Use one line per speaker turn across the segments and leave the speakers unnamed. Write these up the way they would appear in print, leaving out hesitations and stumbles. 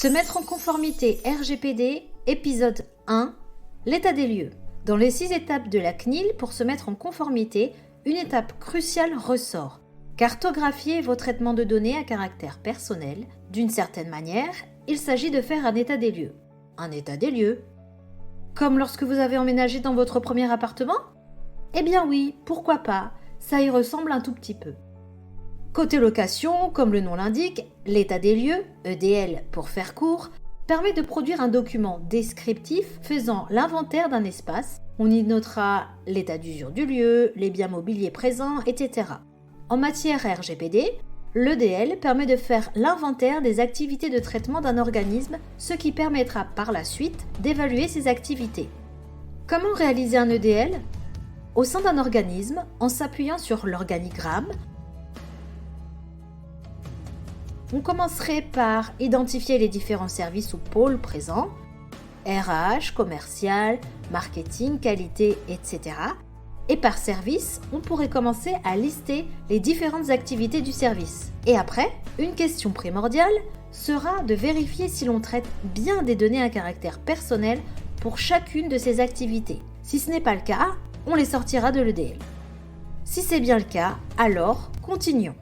Se mettre en conformité RGPD, épisode 1, l'état des lieux. Dans les 6 étapes de la CNIL pour se mettre en conformité, une étape cruciale ressort. Cartographier vos traitements de données à caractère personnel. D'une certaine manière, il s'agit de faire un état des lieux. Un état des lieux. Comme lorsque vous avez emménagé dans votre premier appartement ? Eh bien oui, pourquoi pas, ça y ressemble un tout petit peu. Côté location, comme le nom l'indique, l'état des lieux, EDL pour faire court, permet de produire un document descriptif faisant l'inventaire d'un espace. On y notera l'état d'usure du lieu, les biens mobiliers présents, etc. En matière RGPD, l'EDL permet de faire l'inventaire des activités de traitement d'un organisme, ce qui permettra par la suite d'évaluer ses activités. Comment réaliser un EDL ? Au sein d'un organisme, en s'appuyant sur l'organigramme, on commencerait par identifier les différents services ou pôles présents, RH, commercial, marketing, qualité, etc. Et par service, on pourrait commencer à lister les différentes activités du service. Et après, une question primordiale sera de vérifier si l'on traite bien des données à caractère personnel pour chacune de ces activités. Si ce n'est pas le cas, on les sortira de l'EDL. Si c'est bien le cas, alors continuons.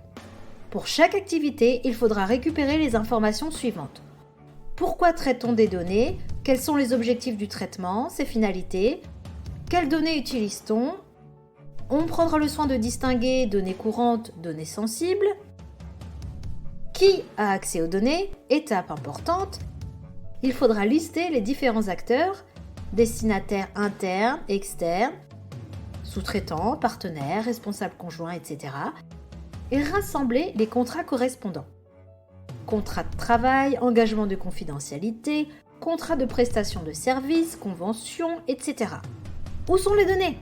Pour chaque activité, il faudra récupérer les informations suivantes. Pourquoi traite-t-on des données ? Quels sont les objectifs du traitement, ses finalités ? Quelles données utilise-t-on ? On prendra le soin de distinguer données courantes, données sensibles. Qui a accès aux données ? Étape importante. Il faudra lister les différents acteurs, destinataires internes, externes, sous-traitants, partenaires, responsables conjoints, etc. et rassembler les contrats correspondants. Contrat de travail, engagement de confidentialité, contrat de prestation de services, convention, etc. Où sont les données ?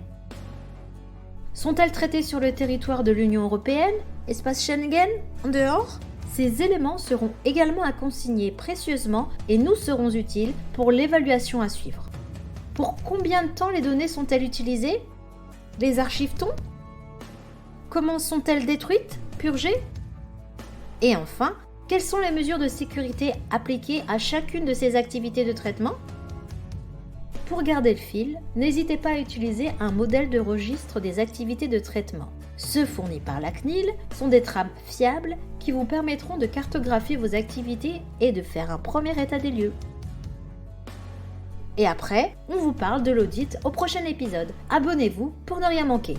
Sont-elles traitées sur le territoire de l'Union européenne, espace Schengen, en dehors ? Ces éléments seront également à consigner précieusement et nous seront utiles pour l'évaluation à suivre. Pour combien de temps les données sont-elles utilisées ? Les archive-t-on ? Comment sont-elles détruites, purgées ? Et enfin, quelles sont les mesures de sécurité appliquées à chacune de ces activités de traitement ? Pour garder le fil, n'hésitez pas à utiliser un modèle de registre des activités de traitement. Ceux fournis par la CNIL sont des trames fiables qui vous permettront de cartographier vos activités et de faire un premier état des lieux. Et après, on vous parle de l'audit au prochain épisode. Abonnez-vous pour ne rien manquer.